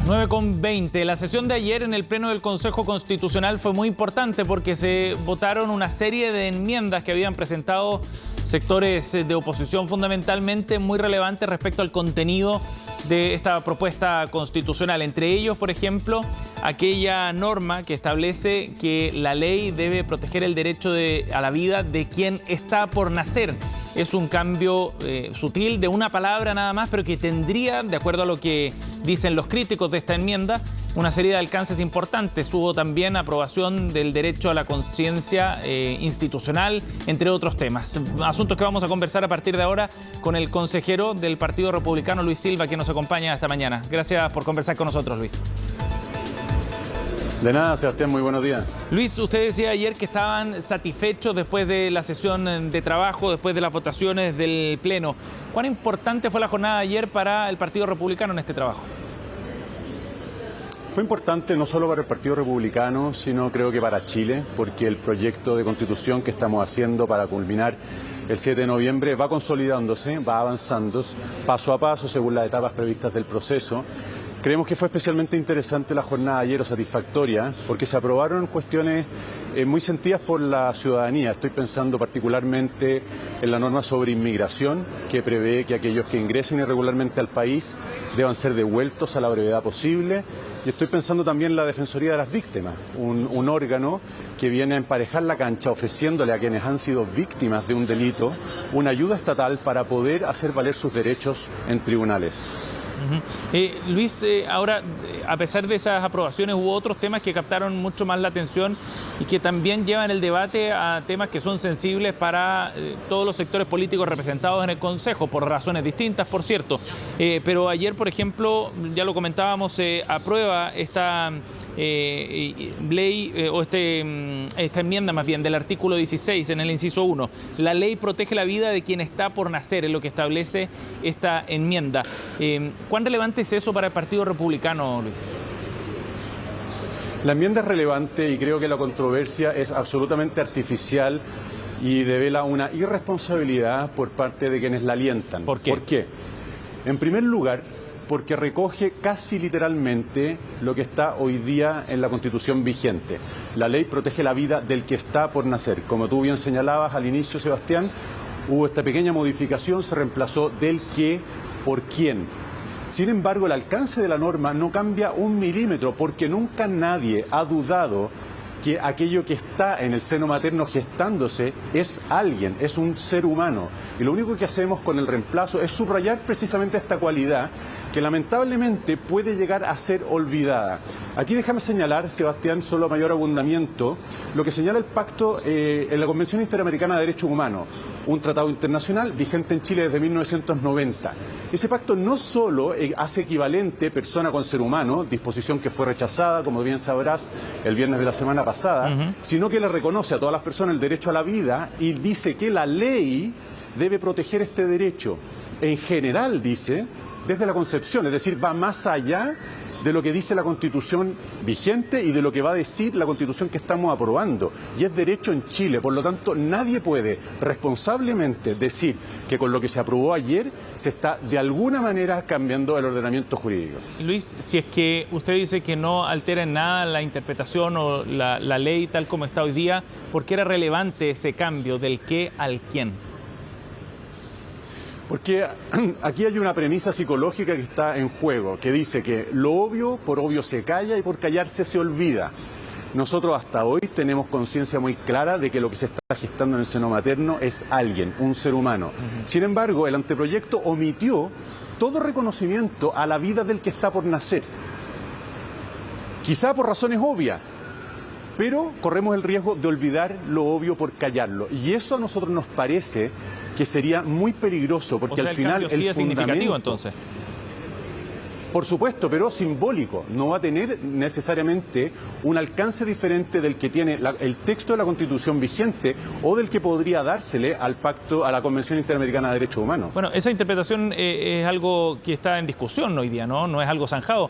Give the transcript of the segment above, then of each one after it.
9:20. La sesión de ayer en el Pleno del Consejo Constitucional fue muy importante porque se votaron una serie de enmiendas que habían presentado sectores de oposición, fundamentalmente muy relevantes respecto al contenido de esta propuesta constitucional. Entre ellos, por ejemplo, aquella norma que establece que la ley debe proteger el derecho a la vida de quien está por nacer. Es un cambio sutil de una palabra nada más, pero que tendría, de acuerdo a lo que dicen los críticos de esta enmienda, una serie de alcances importantes. Hubo también aprobación del derecho a la conciencia institucional, entre otros temas. Asuntos que vamos a conversar a partir de ahora con el consejero del Partido Republicano, Luis Silva, que nos acompaña esta mañana. Gracias por conversar con nosotros, Luis. De nada, Sebastián, muy buenos días. Luis, usted decía ayer que estaban satisfechos después de la sesión de trabajo, después de las votaciones del Pleno. ¿Cuán importante fue la jornada de ayer para el Partido Republicano en este trabajo? Fue importante no solo para el Partido Republicano, sino creo que para Chile, porque el proyecto de constitución que estamos haciendo para culminar el 7 de noviembre va consolidándose, va avanzando paso a paso según las etapas previstas del proceso. Creemos que fue especialmente interesante la jornada de ayer, o satisfactoria, porque se aprobaron cuestiones muy sentidas por la ciudadanía. Estoy pensando particularmente en la norma sobre inmigración, que prevé que aquellos que ingresen irregularmente al país deban ser devueltos a la brevedad posible. Y estoy pensando también en la Defensoría de las Víctimas, un órgano que viene a emparejar la cancha ofreciéndole a quienes han sido víctimas de un delito una ayuda estatal para poder hacer valer sus derechos en tribunales. Luis, ahora, a pesar de esas aprobaciones, hubo otros temas que captaron mucho más la atención y que también llevan el debate a temas que son sensibles para todos los sectores políticos representados en el Consejo, por razones distintas, por cierto. Pero ayer, por ejemplo, ya lo comentábamos, se aprueba esta ley o esta enmienda más bien del artículo 16 en el inciso 1. La ley protege la vida de quien está por nacer, es lo que establece esta enmienda. ¿Cuán relevante es eso para el Partido Republicano, Luis? La enmienda es relevante y creo que la controversia es absolutamente artificial y devela una irresponsabilidad por parte de quienes la alientan. ¿Por qué? ¿Por qué? En primer lugar, porque recoge casi literalmente lo que está hoy día en la Constitución vigente. La ley protege la vida del que está por nacer. Como tú bien señalabas al inicio, Sebastián, hubo esta pequeña modificación, se reemplazó del qué por quién. Sin embargo, el alcance de la norma no cambia un milímetro porque nunca nadie ha dudado que aquello que está en el seno materno gestándose es alguien, es un ser humano. Y lo único que hacemos con el reemplazo es subrayar precisamente esta cualidad que lamentablemente puede llegar a ser olvidada. Aquí déjame señalar, Sebastián, solo a mayor abundamiento, lo que señala el pacto en la Convención Interamericana de Derechos Humanos, un tratado internacional vigente en Chile desde 1990. Ese pacto no solo hace equivalente persona con ser humano, disposición que fue rechazada, como bien sabrás, el viernes de la semana pasada, sino que le reconoce a todas las personas el derecho a la vida y dice que la ley debe proteger este derecho. En general, dice, desde la concepción, es decir, va más allá de lo que dice la Constitución vigente y de lo que va a decir la Constitución que estamos aprobando. Y es derecho en Chile, por lo tanto, nadie puede responsablemente decir que con lo que se aprobó ayer se está de alguna manera cambiando el ordenamiento jurídico. Luis, si es que usted dice que no altera en nada la interpretación o la ley tal como está hoy día, ¿por qué era relevante ese cambio del qué al quién? Porque aquí hay una premisa psicológica que está en juego, que dice que lo obvio por obvio se calla y por callarse se olvida. Nosotros hasta hoy tenemos conciencia muy clara de que lo que se está gestando en el seno materno es alguien, un ser humano. Sin embargo, el anteproyecto omitió todo reconocimiento a la vida del que está por nacer. Quizá por razones obvias, pero corremos el riesgo de olvidar lo obvio por callarlo. Y eso a nosotros nos parece que sería muy peligroso, porque al final el sí es significativo, entonces. Por supuesto, pero simbólico. No va a tener necesariamente un alcance diferente del que tiene el texto de la Constitución vigente o del que podría dársele al pacto, a la Convención Interamericana de Derechos Humanos. Bueno, esa interpretación es algo que está en discusión hoy día, ¿no? No es algo zanjado.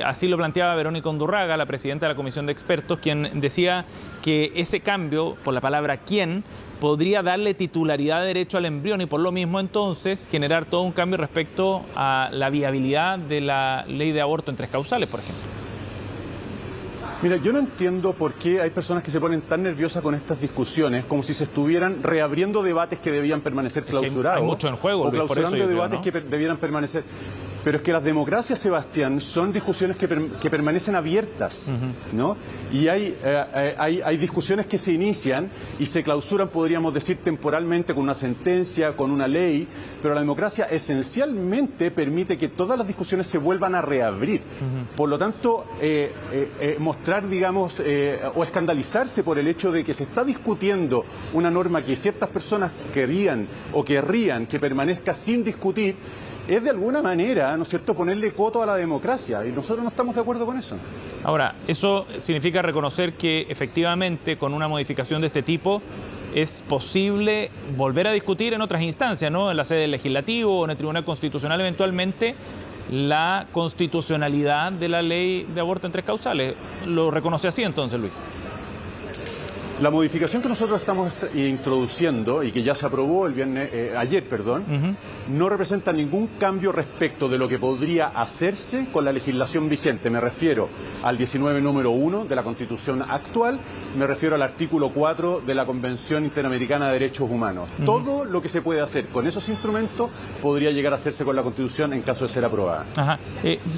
Así lo planteaba Verónica Undurraga, la presidenta de la Comisión de Expertos, quien decía que ese cambio por la palabra quién podría darle titularidad de derecho al embrión y por lo mismo entonces generar todo un cambio respecto a la viabilidad de la ley de aborto en 3 causales, por ejemplo. Mira, yo no entiendo por qué hay personas que se ponen tan nerviosas con estas discusiones, como si se estuvieran reabriendo debates que debían permanecer clausurados. Hay mucho en juego, o Luis, clausurando por eso debates creo, ¿no? que debieran permanecer. Pero es que las democracias, Sebastián, son discusiones que permanecen abiertas, ¿no? Y hay discusiones que se inician y se clausuran, podríamos decir, temporalmente con una sentencia, con una ley, pero la democracia esencialmente permite que todas las discusiones se vuelvan a reabrir. Por lo tanto, mostrar, digamos, o escandalizarse por el hecho de que se está discutiendo una norma que ciertas personas querían o querrían que permanezca sin discutir, es de alguna manera, ¿no es cierto?, ponerle coto a la democracia, y nosotros no estamos de acuerdo con eso. Ahora, eso significa reconocer que efectivamente con una modificación de este tipo es posible volver a discutir en otras instancias, ¿no? En la sede del Legislativo o en el Tribunal Constitucional eventualmente la constitucionalidad de la ley de aborto en 3 causales. ¿Lo reconoce así entonces, Luis? La modificación que nosotros estamos introduciendo y que ya se aprobó ayer, no representa ningún cambio respecto de lo que podría hacerse con la legislación vigente. Me refiero al 19 número 1 de la Constitución actual, me refiero al artículo 4 de la Convención Interamericana de Derechos Humanos. Todo lo que se puede hacer con esos instrumentos podría llegar a hacerse con la Constitución en caso de ser aprobada.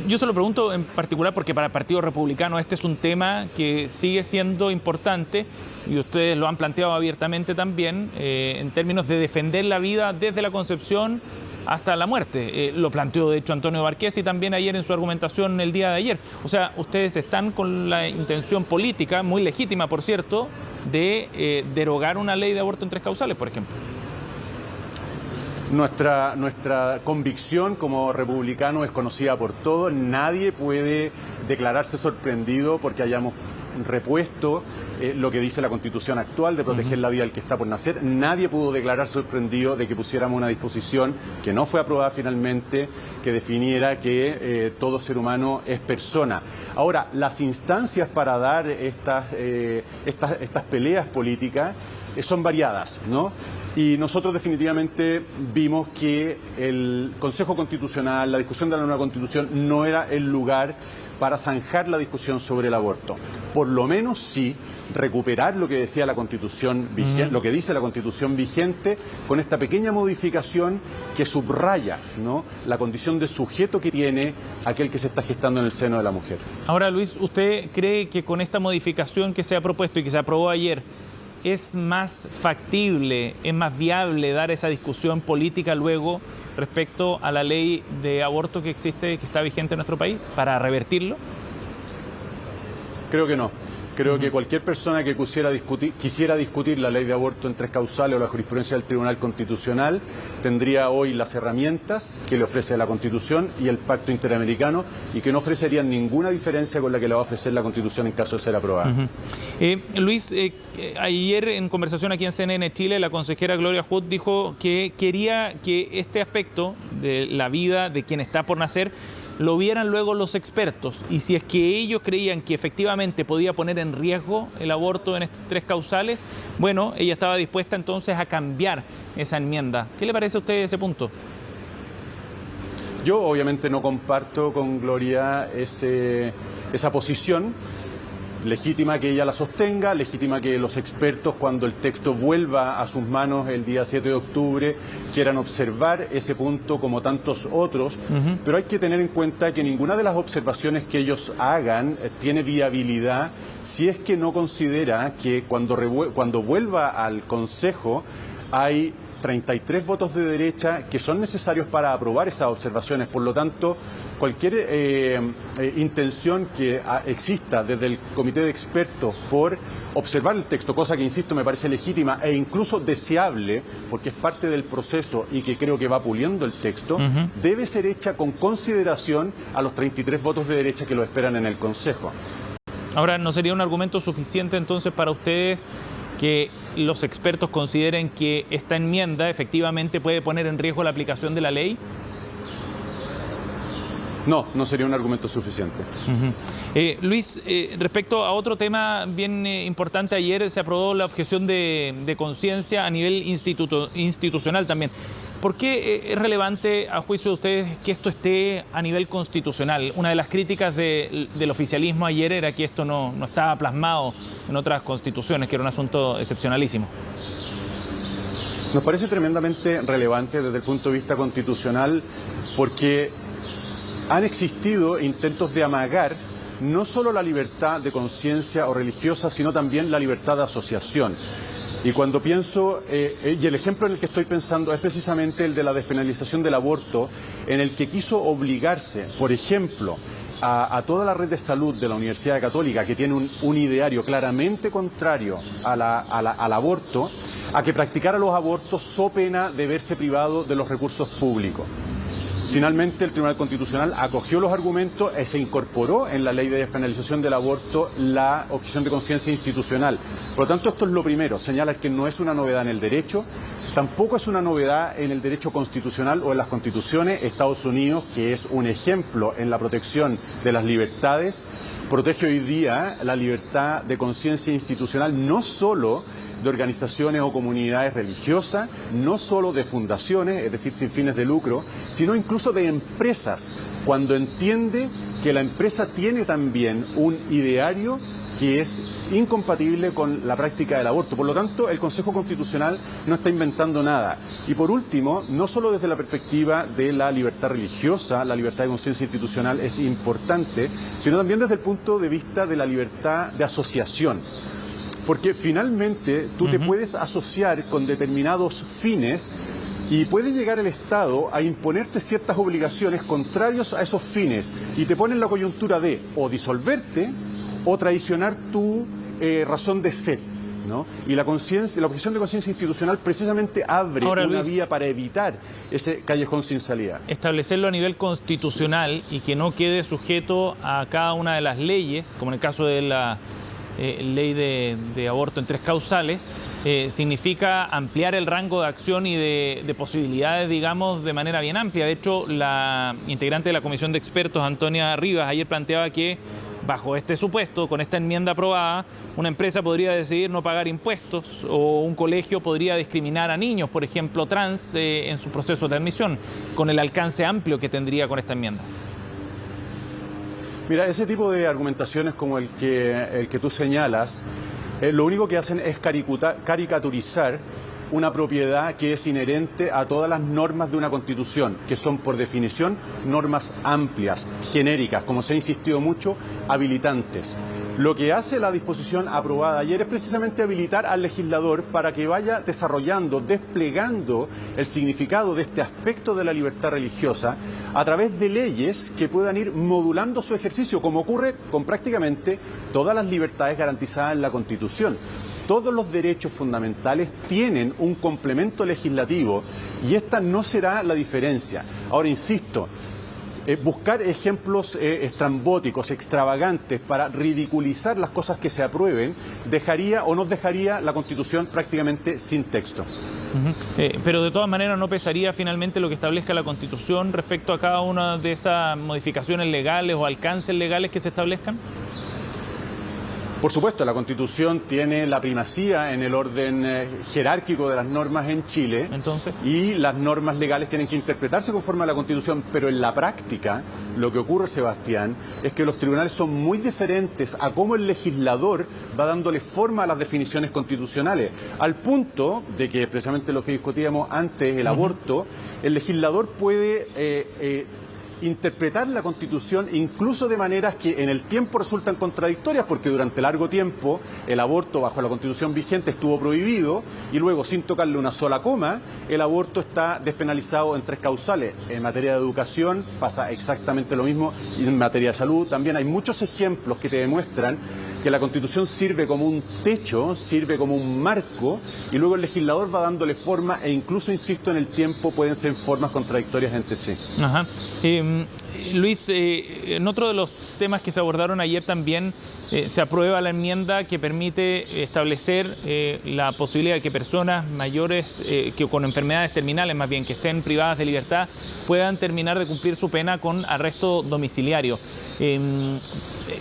Yo se lo pregunto en particular porque para el Partido Republicano este es un tema que sigue siendo importante y ustedes lo han planteado abiertamente también en términos de defender la vida desde la concepción hasta la muerte. Lo planteó de hecho Antonio Barquesi también ayer en su argumentación el día de ayer. O sea, ustedes están con la intención política, muy legítima por cierto, de derogar una ley de aborto en 3 causales, por ejemplo. Nuestra convicción como republicano es conocida por todos. Nadie puede declararse sorprendido porque hayamos repuesto lo que dice la Constitución actual de proteger la vida del que está por nacer. Nadie pudo declarar sorprendido de que pusiéramos una disposición que no fue aprobada finalmente, que definiera que todo ser humano es persona. Ahora, las instancias para dar estas peleas políticas son variadas, ¿no? Y nosotros definitivamente vimos que el Consejo Constitucional, la discusión de la nueva Constitución, no era el lugar para zanjar la discusión sobre el aborto. Por lo menos sí recuperar lo que decía la Constitución vigente, lo que dice la Constitución vigente, con esta pequeña modificación que subraya, ¿no?, la condición de sujeto que tiene aquel que se está gestando en el seno de la mujer. Ahora, Luis, ¿usted cree que con esta modificación que se ha propuesto y que se aprobó ayer es más factible, es más viable dar esa discusión política luego respecto a la ley de aborto que existe, que está vigente en nuestro país, para revertirlo? Creo que no. Creo que cualquier persona que quisiera discutir la ley de aborto en 3 causales o la jurisprudencia del Tribunal Constitucional tendría hoy las herramientas que le ofrece la Constitución y el Pacto Interamericano y que no ofrecerían ninguna diferencia con la que le va a ofrecer la Constitución en caso de ser aprobada. Luis, ayer en conversación aquí en CNN Chile, la consejera Gloria Hood dijo que quería que este aspecto de la vida de quien está por nacer lo vieran luego los expertos, y si es que ellos creían que efectivamente podía poner en riesgo el aborto en estas 3 causales, bueno, ella estaba dispuesta entonces a cambiar esa enmienda. ¿Qué le parece a usted ese punto? Yo obviamente no comparto con Gloria esa posición. Legítima que ella la sostenga, legítima que los expertos, cuando el texto vuelva a sus manos el día 7 de octubre, quieran observar ese punto como tantos otros, pero hay que tener en cuenta que ninguna de las observaciones que ellos hagan tiene viabilidad si es que no considera que cuando vuelva al Consejo hay 33 votos de derecha que son necesarios para aprobar esas observaciones. Por lo tanto, cualquier intención que exista desde el comité de expertos por observar el texto, cosa que, insisto, me parece legítima e incluso deseable, porque es parte del proceso y que creo que va puliendo el texto, debe ser hecha con consideración a los 33 votos de derecha que lo esperan en el Consejo. Ahora, ¿no sería un argumento suficiente entonces para ustedes que los expertos consideren que esta enmienda efectivamente puede poner en riesgo la aplicación de la ley? No, no sería un argumento suficiente. Luis, respecto a otro tema bien importante, ayer se aprobó la objeción de conciencia a nivel institucional también. ¿Por qué es relevante, a juicio de ustedes, que esto esté a nivel constitucional? Una de las críticas del oficialismo ayer era que esto no estaba plasmado en otras constituciones, que era un asunto excepcionalísimo. Nos parece tremendamente relevante desde el punto de vista constitucional porque han existido intentos de amagar no solo la libertad de conciencia o religiosa, sino también la libertad de asociación. Y cuando pienso, y el ejemplo en el que estoy pensando es precisamente el de la despenalización del aborto, en el que quiso obligarse, por ejemplo, a toda la red de salud de la Universidad Católica, que tiene un ideario claramente contrario al aborto, a que practicara los abortos so pena de verse privado de los recursos públicos. Finalmente, el Tribunal Constitucional acogió los argumentos y se incorporó en la ley de despenalización del aborto la objeción de conciencia institucional. Por lo tanto, esto es lo primero, señala que no es una novedad en el derecho, tampoco es una novedad en el derecho constitucional o en las constituciones. Estados Unidos, que es un ejemplo en la protección de las libertades, protege hoy día la libertad de conciencia institucional no solo de organizaciones o comunidades religiosas, no solo de fundaciones, es decir, sin fines de lucro, sino incluso de empresas, cuando entiende que la empresa tiene también un ideario que es incompatible con la práctica del aborto. Por lo tanto, el Consejo Constitucional no está inventando nada. Y por último, no solo desde la perspectiva de la libertad religiosa, la libertad de conciencia institucional es importante, sino también desde el punto de vista de la libertad de asociación. Porque finalmente tú te puedes asociar con determinados fines y puede llegar el Estado a imponerte ciertas obligaciones contrarias a esos fines y te pone en la coyuntura de o disolverte o traicionar tu razón de ser, ¿no? Y la objeción de conciencia institucional precisamente abre una Luis, vía para evitar ese callejón sin salida. Establecerlo a nivel constitucional y que no quede sujeto a cada una de las leyes, como en el caso de la ley de aborto en 3 causales, significa ampliar el rango de acción y de posibilidades, digamos, de manera bien amplia. De hecho, la integrante de la Comisión de Expertos, Antonia Rivas, ayer planteaba que bajo este supuesto, con esta enmienda aprobada, una empresa podría decidir no pagar impuestos o un colegio podría discriminar a niños, por ejemplo, trans, en sus procesos de admisión, con el alcance amplio que tendría con esta enmienda. Mira, ese tipo de argumentaciones como el que tú señalas, lo único que hacen es caricaturizar una propiedad que es inherente a todas las normas de una Constitución, que son por definición normas amplias, genéricas, como se ha insistido mucho, habilitantes. Lo que hace la disposición aprobada ayer es precisamente habilitar al legislador para que vaya desarrollando, desplegando el significado de este aspecto de la libertad religiosa a través de leyes que puedan ir modulando su ejercicio, como ocurre con prácticamente todas las libertades garantizadas en la Constitución. Todos los derechos fundamentales tienen un complemento legislativo y esta no será la diferencia. Ahora, insisto, buscar ejemplos estrambóticos, extravagantes para ridiculizar las cosas que se aprueben dejaría o nos dejaría la Constitución prácticamente sin texto. Pero de todas maneras no pesaría finalmente lo que establezca la Constitución respecto a cada una de esas modificaciones legales o alcances legales que se establezcan. Por supuesto, la Constitución tiene la primacía en el orden jerárquico de las normas en Chile. Entonces, y las normas legales tienen que interpretarse conforme a la Constitución, pero en la práctica lo que ocurre, Sebastián, es que los tribunales son muy diferentes a cómo el legislador va dándole forma a las definiciones constitucionales, al punto de que precisamente lo que discutíamos antes, el aborto, el legislador puede interpretar la Constitución incluso de maneras que en el tiempo resultan contradictorias, porque durante largo tiempo el aborto bajo la Constitución vigente estuvo prohibido y luego, sin tocarle una sola coma, el aborto está despenalizado en 3 causales. En materia de educación pasa exactamente lo mismo y en materia de salud también hay muchos ejemplos que te demuestran que la Constitución sirve como un techo, sirve como un marco y luego el legislador va dándole forma e incluso, insisto, en el tiempo pueden ser formas contradictorias entre sí. Luis, en otro de los temas que se abordaron ayer también se aprueba la enmienda que permite establecer la posibilidad de que personas mayores que con enfermedades terminales, más bien que estén privadas de libertad, puedan terminar de cumplir su pena con arresto domiciliario.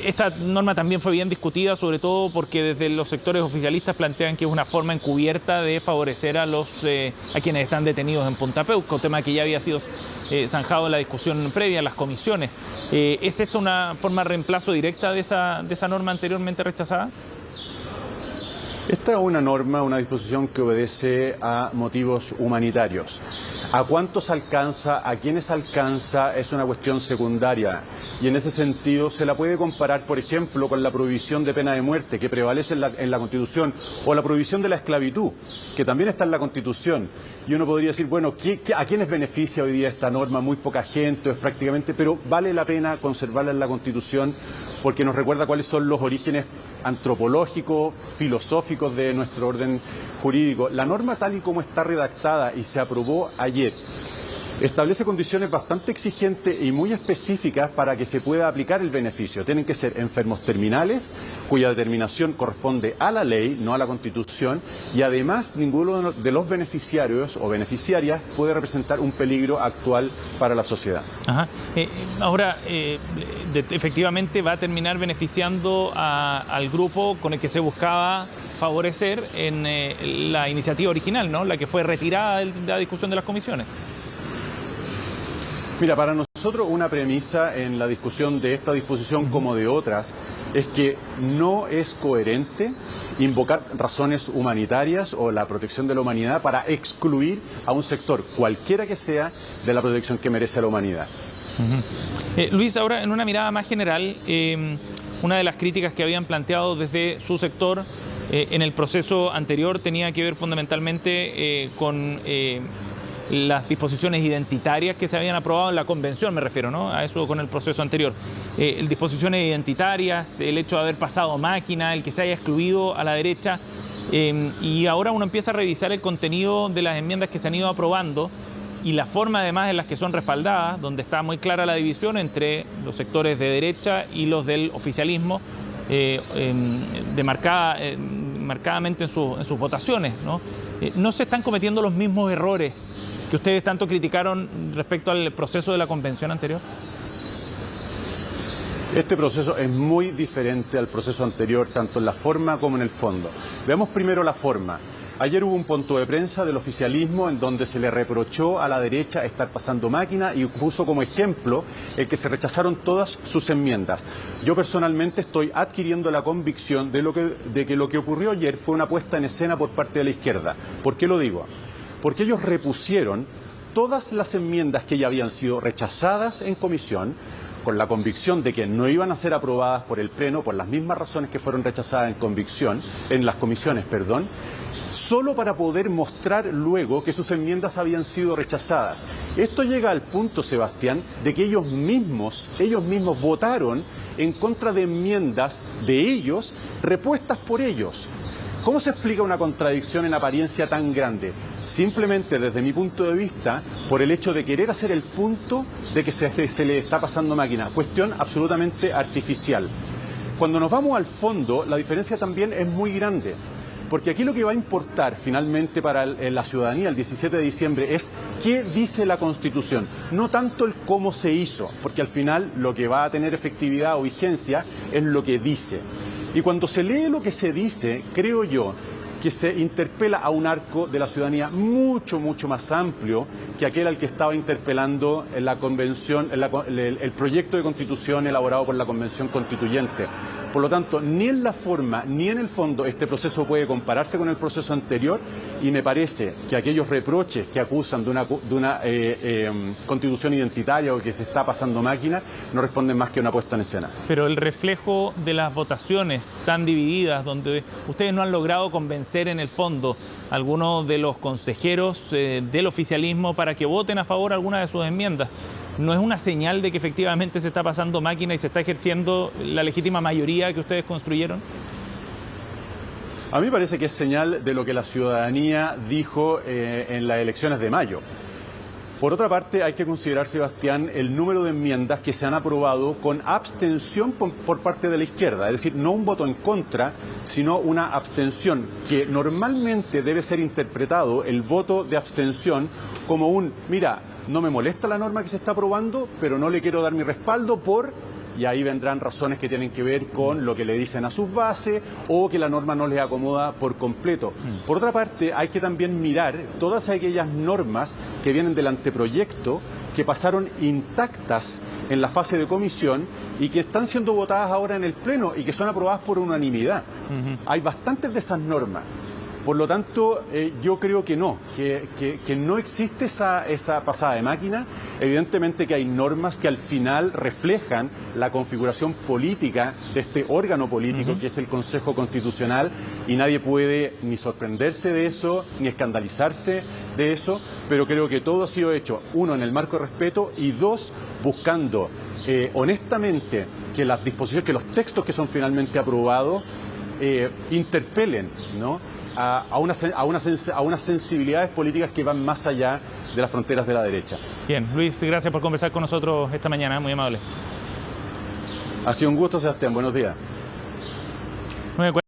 Esta norma también fue bien discutida, sobre todo porque desde los sectores oficialistas plantean que es una forma encubierta de favorecer a quienes están detenidos en Punta Peuco, tema que ya había sido zanjado en la discusión previa en las comisiones. ¿Es esto una forma de reemplazo directa de esa norma anteriormente rechazada? Esta es una norma, una disposición que obedece a motivos humanitarios. ¿A cuántos alcanza? ¿A quiénes alcanza? Es una cuestión secundaria. Y en ese sentido se la puede comparar, por ejemplo, con la prohibición de pena de muerte que prevalece en la Constitución, o la prohibición de la esclavitud, que también está en la Constitución. Y uno podría decir, bueno, ¿a quiénes beneficia hoy día esta norma? Muy poca gente, es prácticamente, pero vale la pena conservarla en la Constitución porque nos recuerda cuáles son los orígenes antropológicos, filosóficos de nuestro orden jurídico. La norma tal y como está redactada y se aprobó ayer establece condiciones bastante exigentes y muy específicas para que se pueda aplicar el beneficio. Tienen que ser enfermos terminales, cuya determinación corresponde a la ley, no a la Constitución, y además ninguno de los beneficiarios o beneficiarias puede representar un peligro actual para la sociedad. Ajá. Ahora, efectivamente va a terminar beneficiando al grupo con el que se buscaba favorecer en la iniciativa original, ¿no? La que fue retirada de la discusión de las comisiones. Mira, para nosotros una premisa en la discusión de esta disposición como de otras es que no es coherente invocar razones humanitarias o la protección de la humanidad para excluir a un sector, cualquiera que sea, de la protección que merece la humanidad. Luis, ahora en una mirada más general, una de las críticas que habían planteado desde su sector en el proceso anterior tenía que ver fundamentalmente con las disposiciones identitarias que se habían aprobado en la convención, me refiero, ¿no? A eso con el proceso anterior. Disposiciones identitarias, el hecho de haber pasado máquina, el que se haya excluido a la derecha, y ahora uno empieza a revisar el contenido de las enmiendas que se han ido aprobando y la forma además en las que son respaldadas, donde está muy clara la división entre los sectores de derecha y los del oficialismo, marcadamente en sus votaciones, ¿no? No se están cometiendo los mismos errores que ustedes tanto criticaron respecto al proceso de la convención anterior. Este proceso es muy diferente al proceso anterior, tanto en la forma como en el fondo. Veamos primero la forma. Ayer hubo un punto de prensa del oficialismo en donde se le reprochó a la derecha estar pasando máquina y puso como ejemplo el que se rechazaron todas sus enmiendas. Yo personalmente estoy adquiriendo la convicción de que lo que ocurrió ayer fue una puesta en escena por parte de la izquierda. ¿Por qué lo digo? Porque ellos repusieron todas las enmiendas que ya habían sido rechazadas en comisión, con la convicción de que no iban a ser aprobadas por el Pleno por las mismas razones que fueron rechazadas en las comisiones, solo para poder mostrar luego que sus enmiendas habían sido rechazadas. Esto llega al punto, Sebastián, de que ellos mismos votaron en contra de enmiendas de ellos repuestas por ellos. ¿Cómo se explica una contradicción en apariencia tan grande? Simplemente, desde mi punto de vista, por el hecho de querer hacer el punto de que se le está pasando máquina. Cuestión absolutamente artificial. Cuando nos vamos al fondo, la diferencia también es muy grande. Porque aquí lo que va a importar finalmente para la ciudadanía el 17 de diciembre es qué dice la Constitución, no tanto el cómo se hizo, porque al final lo que va a tener efectividad o vigencia es lo que dice. Y cuando se lee lo que se dice, creo yo que se interpela a un arco de la ciudadanía mucho más amplio que aquel al que estaba interpelando en la convención, el proyecto de constitución elaborado por la Convención Constituyente. Por lo tanto, ni en la forma ni en el fondo este proceso puede compararse con el proceso anterior y me parece que aquellos reproches que acusan de una constitución identitaria o que se está pasando máquina no responden más que una puesta en escena. Pero el reflejo de las votaciones tan divididas, donde ustedes no han logrado convencer en el fondo a algunos de los consejeros del oficialismo para que voten a favor alguna de sus enmiendas, ¿no es una señal de que efectivamente se está pasando máquina y se está ejerciendo la legítima mayoría que ustedes construyeron? A mí me parece que es señal de lo que la ciudadanía dijo en las elecciones de mayo. Por otra parte, hay que considerar, Sebastián, el número de enmiendas que se han aprobado con abstención por parte de la izquierda, es decir, no un voto en contra, sino una abstención, que normalmente debe ser interpretado el voto de abstención como un, mira, no me molesta la norma que se está aprobando, pero no le quiero dar mi respaldo y ahí vendrán razones que tienen que ver con lo que le dicen a sus bases o que la norma no les acomoda por completo. Por otra parte, hay que también mirar todas aquellas normas que vienen del anteproyecto que pasaron intactas en la fase de comisión y que están siendo votadas ahora en el Pleno y que son aprobadas por unanimidad. Hay bastantes de esas normas. Por lo tanto, yo creo que no, que no existe esa pasada de máquina. Evidentemente que hay normas que al final reflejan la configuración política de este órgano político que es el Consejo Constitucional y nadie puede ni sorprenderse de eso, ni escandalizarse de eso, pero creo que todo ha sido hecho, uno, en el marco de respeto y dos, buscando honestamente que las disposiciones, que los textos que son finalmente aprobados interpelen, ¿no?, a unas sensibilidades políticas que van más allá de las fronteras de la derecha. Bien, Luis, gracias por conversar con nosotros esta mañana, muy amable. Ha sido un gusto, Sebastián, buenos días.